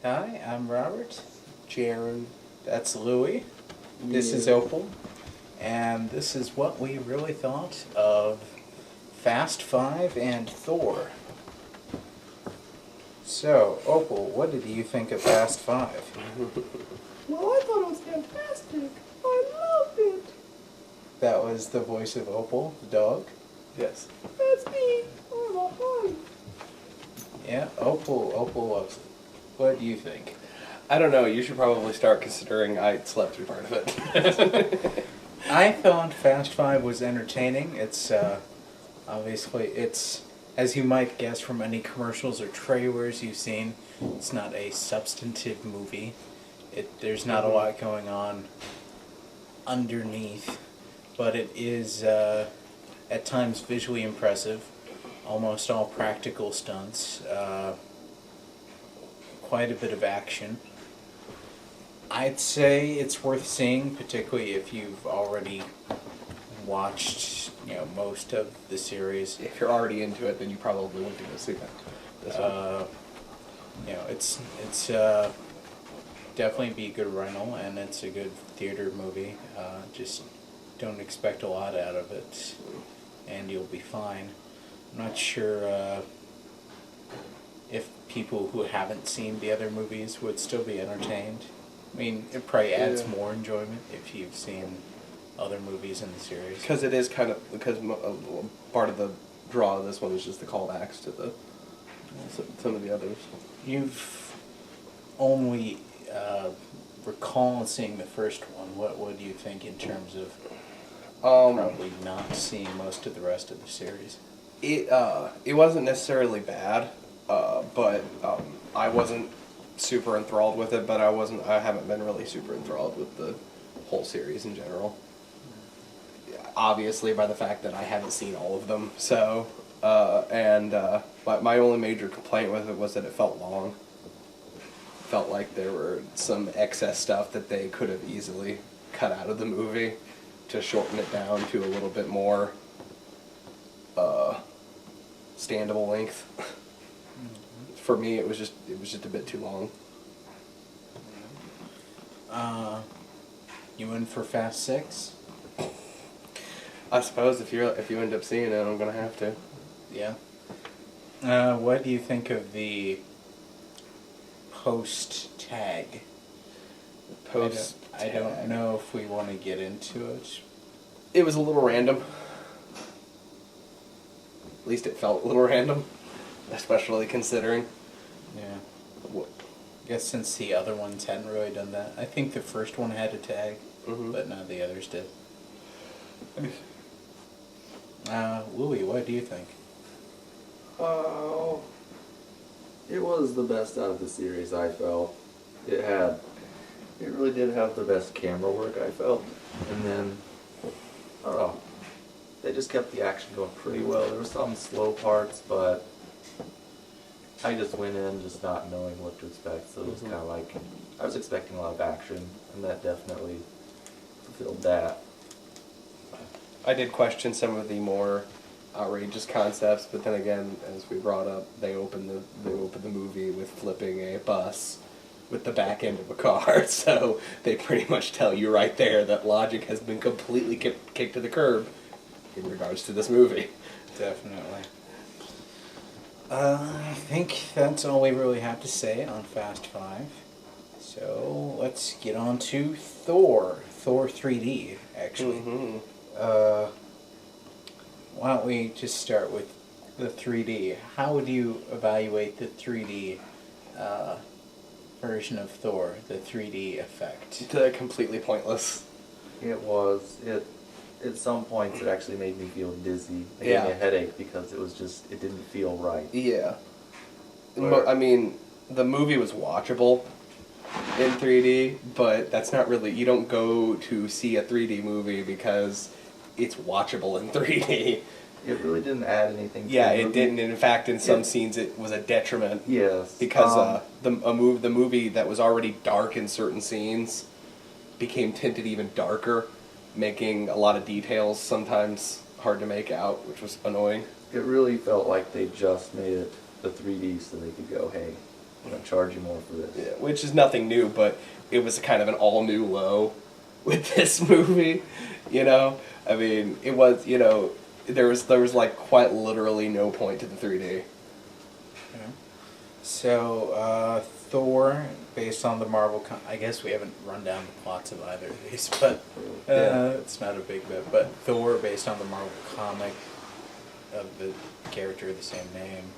Hi, I'm Robert. Jaron. That's Louie. This is Yeah. Opal. And this is what we really thought of Fast Five and Thor. So, Opal, what did you think of Fast Five? Well, I thought it was fantastic. I loved it. That was the voice of Opal, the dog. Yes. That's me. I'm a hun. Yeah, Opal loves it. What do you think? I don't know. You should probably start considering I slept through part of it. I thought Fast Five was entertaining. It's obviously it's as you might guess from any commercials or trailers you've seen. It's not a substantive movie. There's not a lot going on underneath, but it is at times visually impressive. Almost all practical stunts. Quite a bit of action. I'd say it's worth seeing, particularly if you've already watched, most of the series. If you're already into it, then you probably want to go see that. This one. It's definitely be a good rental, and it's a good theater movie. Just don't expect a lot out of it, and you'll be fine. I'm not sure if people who haven't seen the other movies would still be entertained. I mean, it probably adds more enjoyment if you've seen other movies in the series. Because it is kind of part of the draw of this one is just the callbacks to some of the others. You've only recall seeing the first one. What do you think in terms of probably not seeing most of the rest of the series? It wasn't necessarily bad, but I wasn't super enthralled with it. But I haven't been really super enthralled with the whole series in general. Obviously, by the fact that I haven't seen all of them. So, my only major complaint with it was that it felt long. Felt like there were some excess stuff that they could have easily cut out of the movie to shorten it down to a little bit more standable length. For me, it was just a bit too long. You in for Fast Six? I suppose if you end up seeing it, I'm gonna have to. Yeah. What do you think of the post tag? I don't know if we want to get into it. It was a little random. At least it felt a little random, especially considering. Yeah. I guess since the other ones hadn't really done that. I think the first one had a tag, but none of the others did. Louie, what do you think? It was the best out of the series, I felt. It really did have the best camera work, I felt. And then, I don't know, they just kept the action going pretty well. There were some slow parts, but I just went in just not knowing what to expect. So it was kind of like, I was expecting a lot of action, and that definitely fulfilled that. I did question some of the more outrageous concepts, but then again, as we brought up, they opened the movie with flipping a bus with the back end of a car, so they pretty much tell you right there that logic has been completely kicked to the curb in regards to this movie. Definitely. I think that's all we really have to say on Fast Five. So let's get on to Thor. Thor 3D, actually. Why don't we just start with the 3D? How would you evaluate the 3D version of Thor, the 3D effect? Completely pointless. It was. At some points, it actually made me feel dizzy. It gave me a headache because it didn't feel right. Yeah. I mean, the movie was watchable in 3D, but that's not really... You don't go to see a 3D movie because it's watchable in 3D. It really didn't add anything to Yeah, the it movie. didn't. In fact, in some scenes, it was a detriment. Yes. Because the movie that was already dark in certain scenes became tinted even darker, making a lot of details sometimes hard to make out, which was annoying. It really felt like they just made it the 3D so they could go, hey, I'm gonna charge you more for this. Yeah, which is nothing new, but it was kind of an all-new low with this movie, you know? I mean, it was, you know, there was like quite literally no point to the 3D. Okay. So, Thor, based on the Marvel, I guess we haven't run down the plots of either of these, but it's not a big bit. But Thor, based on the Marvel comic of the character of the same name,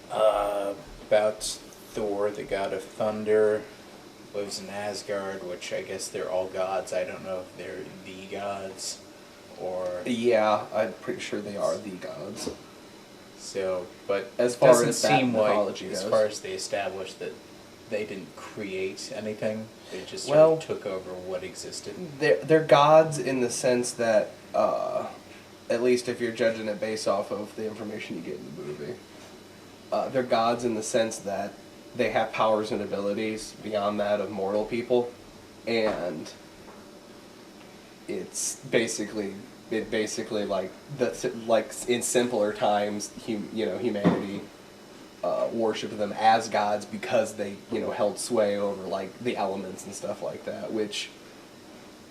about Thor, the god of thunder, lives in Asgard, which I guess they're all gods. I don't know if they're the gods or... Yeah, I'm pretty sure they are the gods. So, but As far doesn't as that seem like, mythology as goes. far as they established that they didn't create anything, they just sort Well, of took over what existed. They're gods in the sense that, at least if you're judging it based off of the information you get in the movie, they're gods in the sense that they have powers and abilities beyond that of mortal people, and it's basically like in simpler times, humanity worshipped them as gods because they held sway over like the elements and stuff like that, which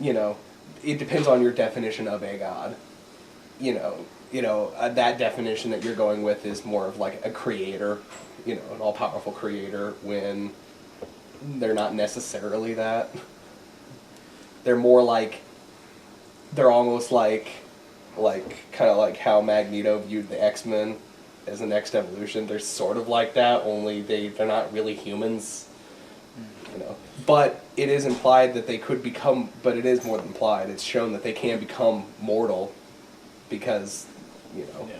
it depends on your definition of a god. That definition that you're going with is more of like a creator, an all-powerful creator, when they're not necessarily that. They're more like, they're almost like kind of like how Magneto viewed the X-Men as the next evolution. They're sort of like that, only they're not really humans, But it is implied that they could become, but it is more than implied, it's shown that they can become mortal because,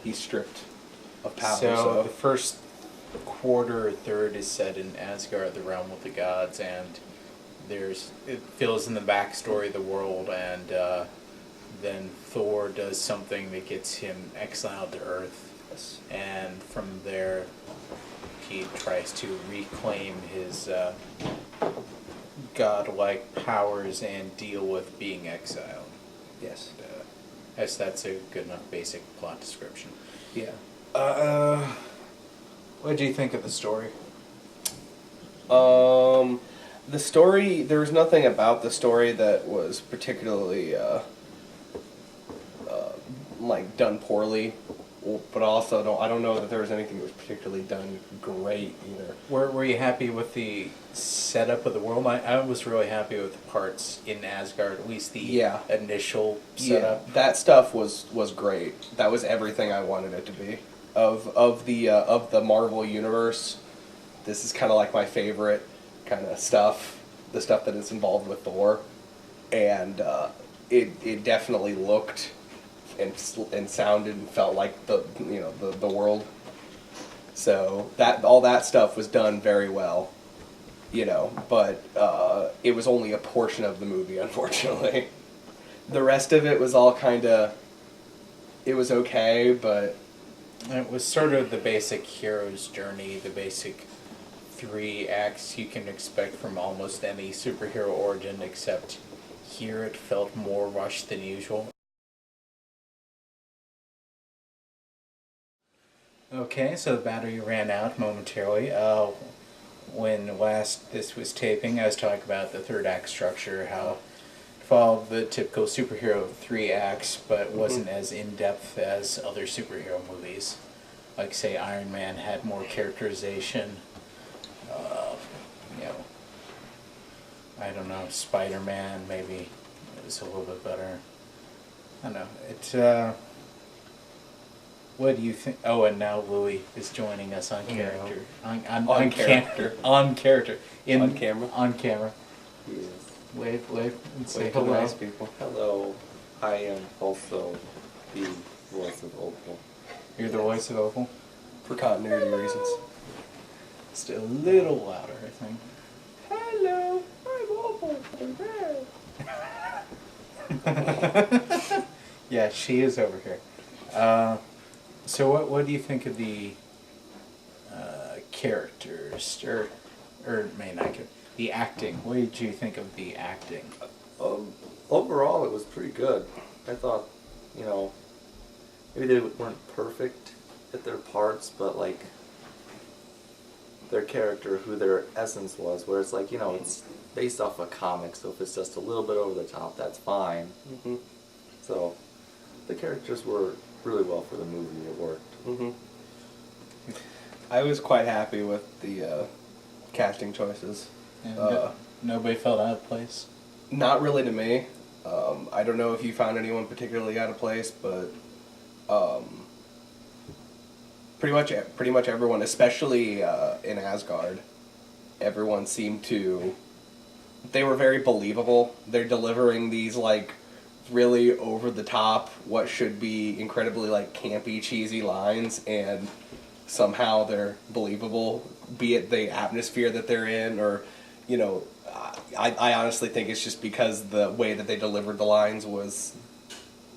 he's stripped of power. So the first quarter or third is set in Asgard, the realm of the gods, and it fills in the backstory of the world, and then Thor does something that gets him exiled to Earth, and from there he tries to reclaim his godlike powers and deal with being exiled. Yes. As that's a good enough basic plot description. Yeah. What do you think of the story? The story, there was nothing about the story that was particularly like done poorly, but also I don't know that there was anything that was particularly done great either. Were you happy with the setup of the world? I was really happy with the parts in Asgard, at least the initial setup. Yeah, that stuff was great. That was everything I wanted it to be. Of the Marvel universe, this is kind of like my favorite kind of stuff. The stuff that is involved with Thor, and it definitely looked and sounded and felt like the world. So all that stuff was done very well, but it was only a portion of the movie, unfortunately. The rest of it was all it was okay, but it was sort of the basic hero's journey, the basic 3 acts you can expect from almost any superhero origin, except here it felt more rushed than usual. Okay, so the battery ran out momentarily. When last this was taping, I was talking about the 3rd act structure, how it followed the typical superhero 3 acts, but wasn't as in-depth as other superhero movies. Like, say, Iron Man had more characterization. I don't know, Spider-Man maybe it was a little bit better. I don't know. What do you think? Oh, and now Louie is joining us on character. On character. On character. On camera. On camera. Yes. Wave, and say wait to the hello. nice people. Hello. I am also the voice of Opal. You're the voice of Opal? For continuity reasons. Just a little louder, I think. Hello, I'm Opal. Yeah, she is over here. So what do you think of the characters, or the acting? What did you think of the acting? Overall, it was pretty good. I thought, maybe they weren't perfect at their parts, but their character, who their essence was, where it's like, it's based off a comic, so if it's just a little bit over the top, that's fine. Mm-hmm. So the characters were really well for the movie. It worked. Mm-hmm. I was quite happy with the casting choices. And nobody felt out of place. Not really to me. I don't know if you found anyone particularly out of place, but pretty much everyone, especially in Asgard, everyone seemed to. They were very believable. They're delivering these like really over the top, what should be incredibly like campy, cheesy lines, and somehow they're believable. Be it the atmosphere that they're in, or I honestly think it's just because the way that they delivered the lines was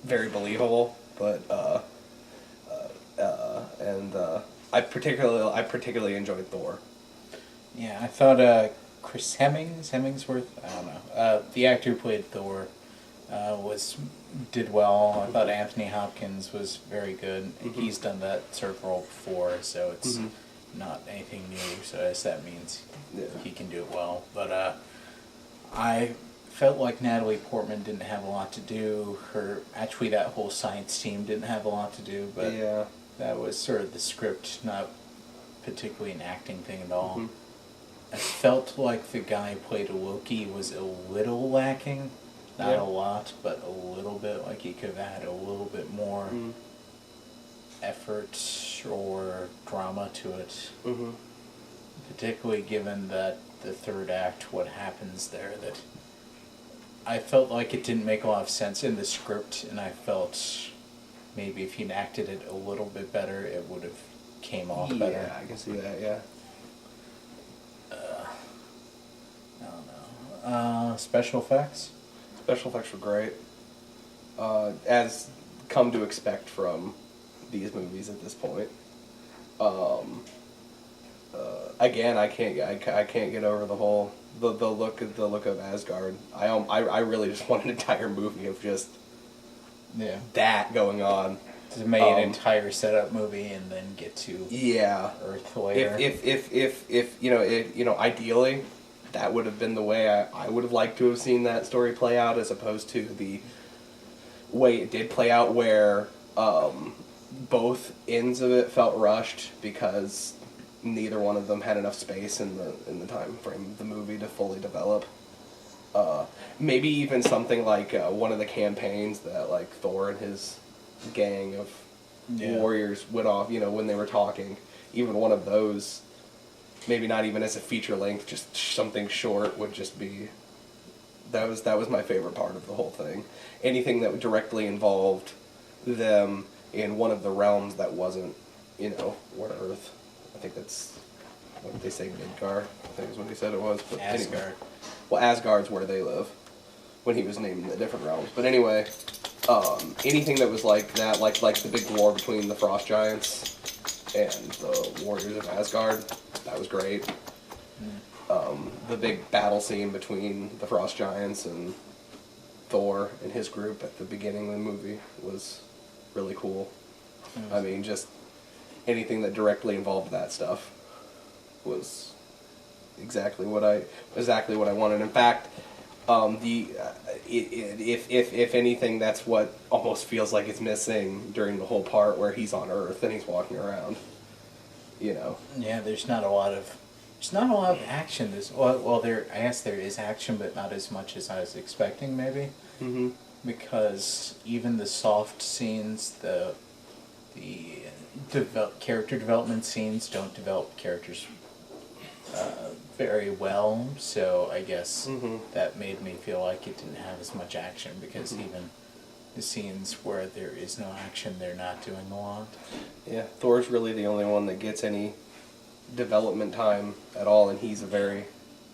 very believable. But I particularly enjoyed Thor. Yeah, I thought Chris Hemmingsworth, I don't know, the actor who played Thor, did well. I thought Anthony Hopkins was very good. Mm-hmm. He's done that sort of role before, so it's not anything new. So I guess that means he can do it well. But I felt like Natalie Portman didn't have a lot to do. Actually, that whole science team didn't have a lot to do. But Yeah. that was sort of the script, not particularly an acting thing at all. Mm-hmm. I felt like the guy who played Loki was a little lacking. Not a lot, but a little bit. Like he could have had a little bit more effort or drama to it. Mm-hmm. Particularly given that the third act, what happens there, that I felt like it didn't make a lot of sense in the script, and I felt maybe if he'd acted it a little bit better, it would have came off better. Yeah, I can see that, yeah. I don't know. Special effects? Special effects were great. As come to expect from these movies at this point. Again, I can't get over the whole the look of Asgard. I really just want an entire movie of just that going on. To make an entire setup movie and then get to Earth later. If ideally, that would have been the way I would have liked to have seen that story play out, as opposed to the way it did play out, where both ends of it felt rushed because neither one of them had enough space in the time frame of the movie to fully develop. Maybe even something like one of the campaigns that like Thor and his gang of warriors went off, when they were talking. Even one of those, maybe not even as a feature length, just something short would just be. That was my favorite part of the whole thing. Anything that directly involved them in one of the realms that wasn't, where Earth. I think that's what did they say, Midgar? I think is what he said it was. But Asgard. Anyway. Well, Asgard's where they live. When he was naming the different realms. But anyway, anything that was like that, like the big war between the Frost Giants and the Warriors of Asgard, that was great. The big battle scene between the Frost Giants and Thor and his group at the beginning of the movie was really cool. I mean, just anything that directly involved that stuff was exactly what I wanted. In fact, if anything, that's what almost feels like it's missing during the whole part where he's on Earth and he's walking around. Yeah, there's not a lot of action. I guess there is action, but not as much as I was expecting, maybe. Mm-hmm. Because even the soft scenes, the character development scenes don't develop characters very well, so I guess that made me feel like it didn't have as much action, because even the scenes where there is no action, they're not doing a lot. Yeah, Thor's really the only one that gets any development time at all, and he's a very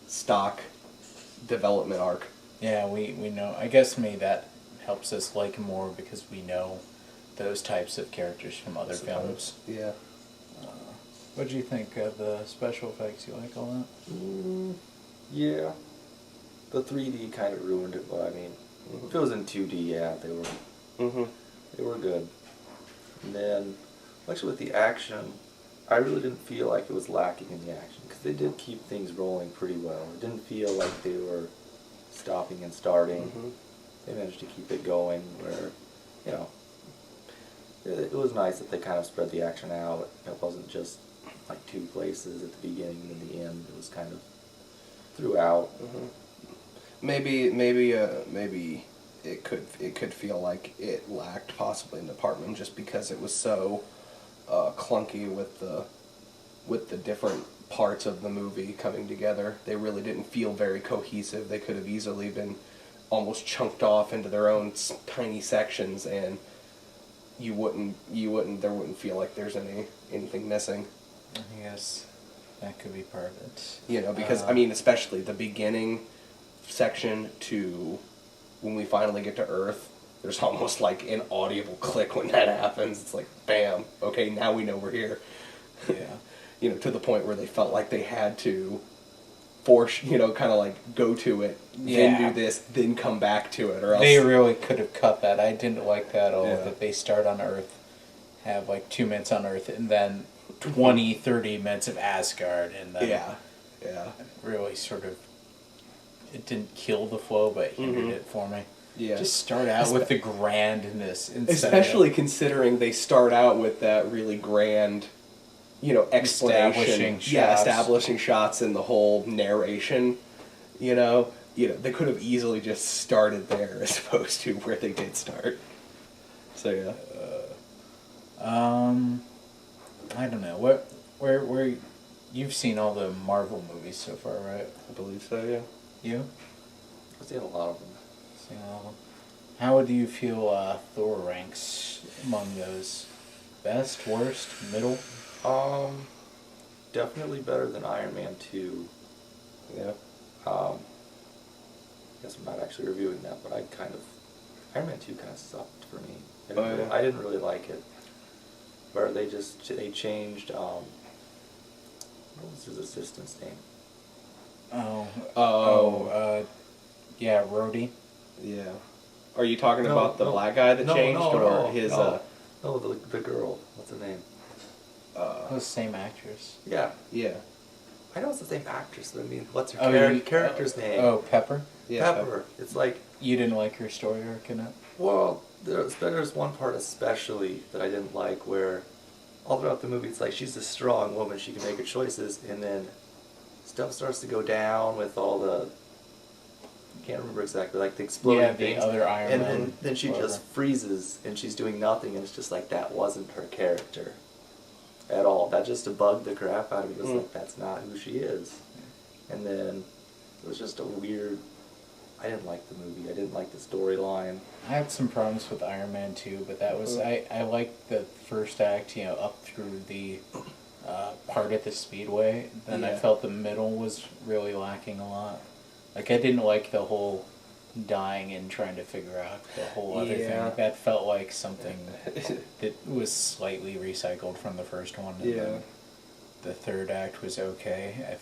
stock development arc. Yeah, we know. I guess maybe that helps us like him more because we know those types of characters from other films. Yeah. What do you think of the special effects? You like all that? Yeah. The 3D kind of ruined it, but I mean, if it was in 2D, they were good. And then, actually with the action, I really didn't feel like it was lacking in the action because they did keep things rolling pretty well. It didn't feel like they were stopping and starting. Mm-hmm. They managed to keep it going where, you know, it was nice that they kind of spread the action out. It wasn't just like two places at the beginning and the end. It was kind of throughout. Mm-hmm. Maybe it could feel like it lacked possibly in the department just because it was so clunky with the different parts of the movie coming together. They really didn't feel very cohesive. They could have easily been almost chunked off into their own tiny sections, and there wouldn't feel like there's anything missing. I guess that could be part of it. You know, because I mean, especially the beginning section to when we finally get to Earth, there's almost like an audible click when that happens. It's like, bam, okay, now we know we're here. Yeah. You know, to the point where they felt like they had to force, you know, kind of like go to it, then do this, then come back to it, or else... They really could have cut that. I didn't like that at all, Yeah. that they start on Earth, have like 2 minutes on Earth, and then 20, 30 minutes of Asgard, and then Yeah. really sort of... It didn't kill the flow, but hindered Mhm. it for me. Yeah. Just start out with the grandness instead Especially of considering they start out with that really grand, you know, explanation. Establishing shots and the whole narration, you know. They could have easily just started there as opposed to where they did start. So, yeah. I don't know. Where you've seen all the Marvel movies so far, right? I believe so, yeah. You? I've seen a lot of them. Seen all of them. How would you feel Thor ranks among those? Best, worst, middle? Definitely better than Iron Man 2. Yeah. I guess I'm not actually reviewing that, but Iron Man 2 kind of sucked for me. I didn't really like it. Where they changed, what was his assistant's name? Yeah, Rhodey. Yeah. Are you talking about the black guy that changed, or his? No, the girl. What's her name? The same actress. Yeah. Yeah. I know it's the same actress, but I mean, what's her character's name? Oh, Pepper? Yeah. Pepper. It's like, You didn't like her story arc in it? well, there's one part especially that I didn't like where all throughout the movie it's like she's a strong woman, she can make her choices, and then stuff starts to go down with all the, I can't remember exactly, like the exploding things. Yeah, the other Iron and Man. then she just freezes and she's doing nothing, and it's just like that wasn't her character at all. That just bugged the crap out of me. It was like, that's not who she is. And then it was just a weird, I didn't like the movie. I didn't like the storyline. I had some problems with Iron Man 2, but that was... I liked the first act, up through the part at the Speedway. Then I felt the middle was really lacking a lot. Like, I didn't like the whole dying and trying to figure out the whole other thing. That felt like something that was slightly recycled from the first one. And then the third act was okay. I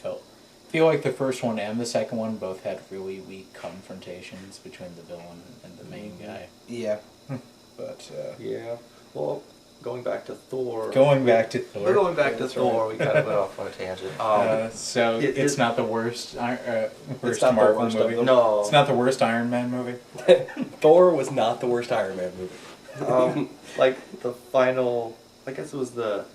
feel like the first one and the second one both had really weak confrontations between the villain and the main guy. Yeah. But, Yeah. Well, going back to Thor. Going back to Thor. We're going back to Thor. We kind of went off on a tangent. So it's not the worst It's not the Marvel worst of movie. them. No. It's not the worst Iron Man movie. Thor was not the worst Iron Man movie. Like the final, I guess it was the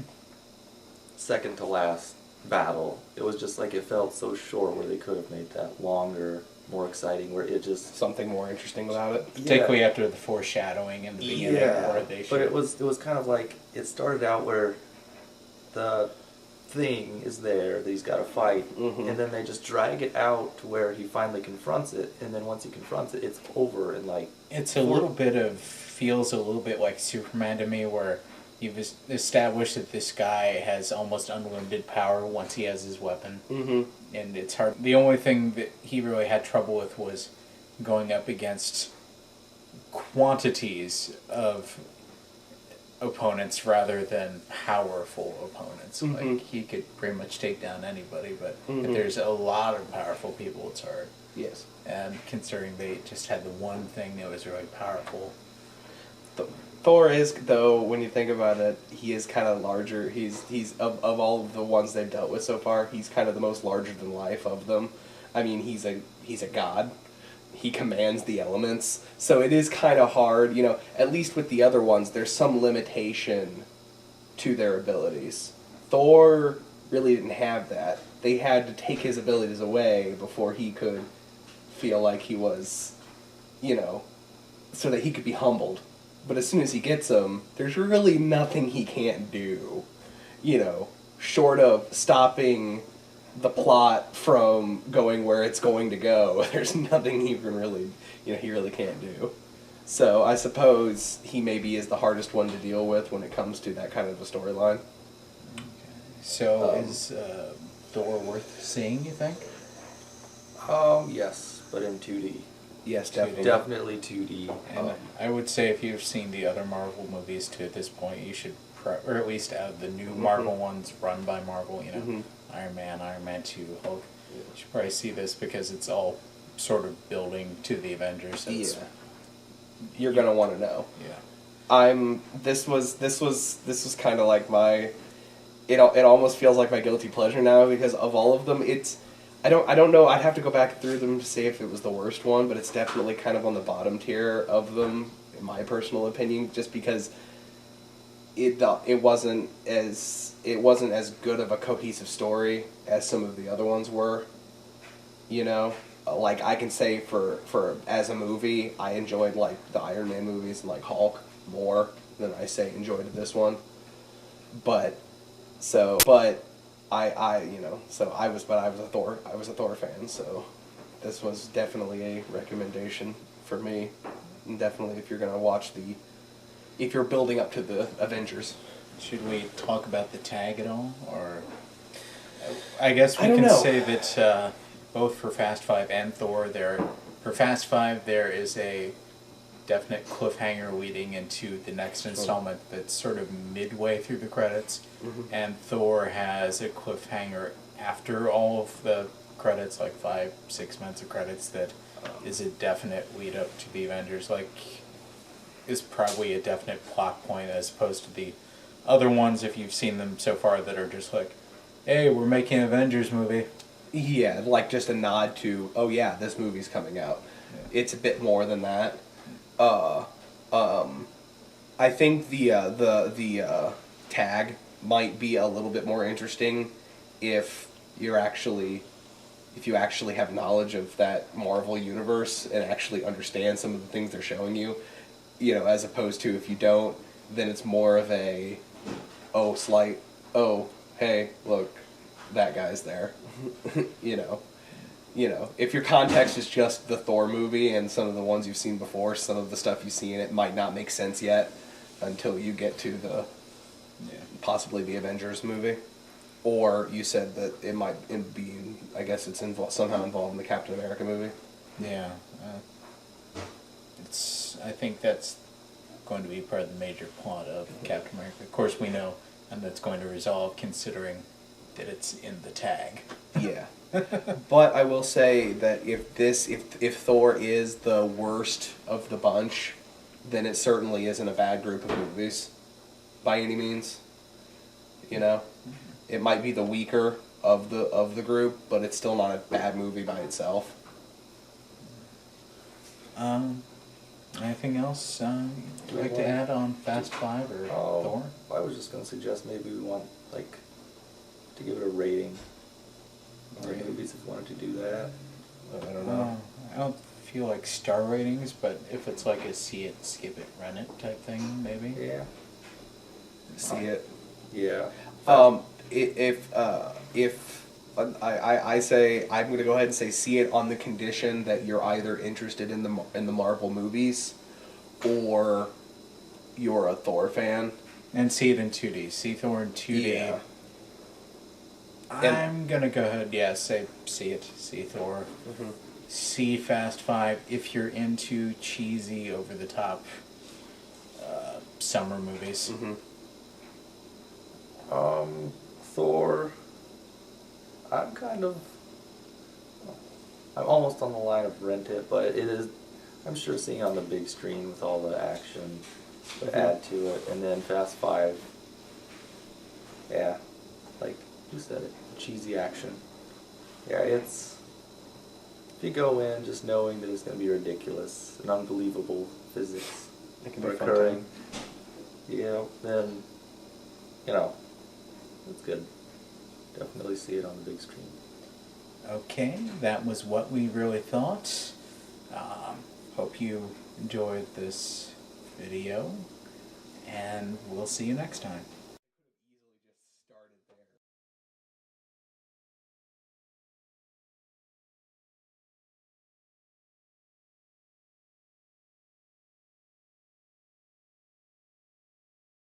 second to last battle. It was just like it felt so short where they could have made that longer, more exciting, where it just... Something more interesting about it. Particularly after the foreshadowing in the beginning where they but it was kind of like, it started out where the thing is there that he's got to fight, and then they just drag it out to where he finally confronts it, and then once he confronts it, it's over, and like... It's feels a little bit like Superman to me, where you've established that this guy has almost unlimited power once he has his weapon. And it's hard. The only thing that he really had trouble with was going up against quantities of opponents rather than powerful opponents. Like, he could pretty much take down anybody, but if there's a lot of powerful people, it's hard. Yes. And considering they just had the one thing that was really powerful. Thor is, though, when you think about it, he is kind of larger. He's of all of the ones they've dealt with so far, he's kind of the most larger than life of them. I mean, he's a god. He commands the elements. So it is kind of hard, at least with the other ones, there's some limitation to their abilities. Thor really didn't have that. They had to take his abilities away before he could feel like he was, so that he could be humbled. But as soon as he gets them, there's really nothing he can't do, short of stopping the plot from going where it's going to go. There's nothing he can really, he really can't do. So I suppose he maybe is the hardest one to deal with when it comes to that kind of a storyline. Okay. So is Thor worth seeing, you think? Yes, but in 2D. Yes, 2D. definitely. Definitely 2D. And I would say if you've seen the other Marvel movies too at this point, you should, or at least the new Marvel ones run by Marvel, Iron Man 2, Hulk. You should probably see this because it's all sort of building to the Avengers. Yeah. You're gonna want to know. Yeah. This was kind of like my. It almost feels like my guilty pleasure now because of all of them. I don't know. I'd have to go back through them to see if it was the worst one, but it's definitely kind of on the bottom tier of them, in my personal opinion, just because it wasn't as good of a cohesive story as some of the other ones were. Like I can say for as a movie, I enjoyed like the Iron Man movies and like Hulk more than I say enjoyed this one. But I was a Thor fan, so this was definitely a recommendation for me. And definitely if you're gonna if you're building up to the Avengers. Should we talk about the tag at all, or I guess we I don't can know. say that both for Fast 5 and Thor, for Fast 5 there is a definite cliffhanger leading into the next installment that's sort of midway through the credits, and Thor has a cliffhanger after all of the credits, like 5-6 minutes of credits, that is a definite lead up to the Avengers. Like, is probably a definite plot point as opposed to the other ones, if you've seen them so far, that are just like, hey, we're making an Avengers movie. Yeah, like just a nod to, oh yeah, this movie's coming out. Yeah. It's a bit more than that. I think the tag might be a little bit more interesting if you actually have knowledge of that Marvel universe and actually understand some of the things they're showing you, as opposed to if you don't, then it's more of a, hey, look, that guy's there, if your context is just the Thor movie and some of the ones you've seen before, some of the stuff you see in it might not make sense yet until you get to possibly the Avengers movie. Or you said that it might be, I guess it's somehow involved in the Captain America movie. Yeah. I think that's going to be part of the major plot of Captain America. Of course we know, and that's going to resolve considering that it's in the tag. Yeah. But I will say that if Thor is the worst of the bunch, then it certainly isn't a bad group of movies, by any means. It might be the weaker of the group, but it's still not a bad movie by itself. Anything else you'd like to add on Fast 5 or Thor? I was just going to suggest maybe we want to give it a rating. Rating. Movies if we wanted to do that. I don't know. I don't feel like star ratings, but if it's like a see it, skip it, run it type thing, maybe. Yeah. See it. Yeah. If I say, I'm going to go ahead and say see it on the condition that you're either interested in the Marvel movies or you're a Thor fan. And see it in 2D. See Thor in 2D. Yeah. I'm going to go ahead, say see it. See Thor. Mm-hmm. See Fast 5 if you're into cheesy, over-the-top summer movies. Mm-hmm. Thor. I'm almost on the line of rent it, but it is. I'm sure seeing it on the big screen with all the action add to it. And then Fast 5, yeah, like, who said it? Cheesy action. Yeah, it's, if you go in just knowing that it's going to be ridiculous and unbelievable physics It can be a fun recurring, time. then, it's good. Definitely see it on the big screen. Okay, that was what we really thought. Hope you enjoyed this video, and we'll see you next time.